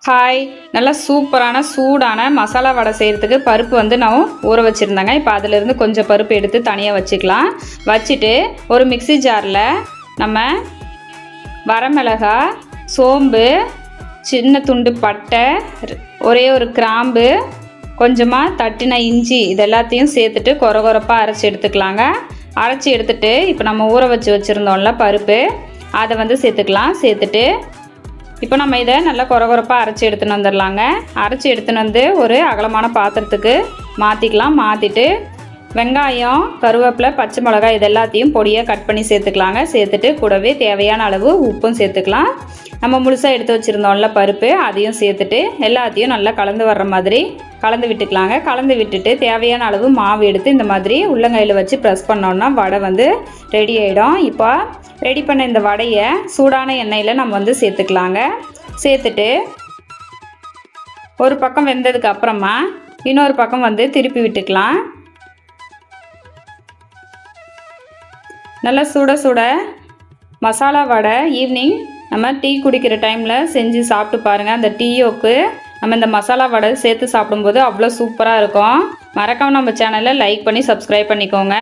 Hi, நல்லா சூப்பரான சூடான மசாலா வடை செய்கிறதுக்கு பருப்பு வந்து நான் ஊற வச்சுருந்தேங்க. இப்போ அதிலிருந்து கொஞ்சம் பருப்பு எடுத்து தனியாக வச்சுக்கலாம். வச்சுட்டு ஒரு மிக்ஸி ஜாரில் நம்ம வரமிளகாய், சோம்பு, சின்ன துண்டு பட்டை, ஒரே ஒரு கிராம்பு, கொஞ்சமாக தட்டின இஞ்சி இது எல்லாத்தையும் சேர்த்துட்டு கொரகொரப்பாக அரைச்சி எடுத்துக்கலாங்க. அரைச்சி எடுத்துகிட்டு இப்போ நம்ம ஊற வச்சுருந்தோம்ல பருப்பு, அதை வந்து சேர்த்துக்கலாம். சேர்த்துட்டு இப்போ நம்ம இதை நல்லா கொரகொரப்பாக அரைச்சி எடுத்துன்னு வந்துடலாங்க. அரைச்சி எடுத்துன்னு வந்து ஒரு அகலமான பாத்திரத்துக்கு மாற்றிக்கலாம். மாற்றிட்டு வெங்காயம், கருவேப்பிலை, பச்சை மிளகாய் இது எல்லாத்தையும் பொடியாக கட் பண்ணி சேர்த்துக்கலாங்க. சேர்த்துட்டு கூடவே தேவையான அளவு உப்பும் சேர்த்துக்கலாம். நம்ம முழுசாக எடுத்து வச்சுருந்தோம்ல பருப்பு, அதையும் சேர்த்துட்டு எல்லாத்தையும் நல்லா கலந்து வர்ற மாதிரி கலந்து விட்டுக்கலாங்க. கலந்து விட்டுட்டு தேவையான அளவு மாவு எடுத்து இந்த மாதிரி உள்ளங்கையில் வச்சு ப்ரெஸ் பண்ணோன்னா வடை வந்து ரெடி ஆகிடும். இப்போ ரெடி பண்ண இந்த வடையை சூடான எண்ணெயில் நம்ம வந்து சேர்த்துக்கலாங்க. சேர்த்துட்டு ஒரு பக்கம் வெந்ததுக்கு அப்புறமா இன்னொரு பக்கம் வந்து திருப்பி விட்டுக்கலாம். நல்லா சுட சுட மசாலா வடை ஈவினிங் நம்ம டீ குடிக்கிற டைமில் செஞ்சு சாப்பிட்டு பாருங்கள். அந்த டீயோக்கு நம்ம இந்த மசாலா வடை சேர்த்து சாப்பிடும்போது அவ்வளோ சூப்பராக இருக்கும். மறக்காமல் நம்ம சேனலை லைக் பண்ணி சப்ஸ்கிரைப் பண்ணிக்கோங்க.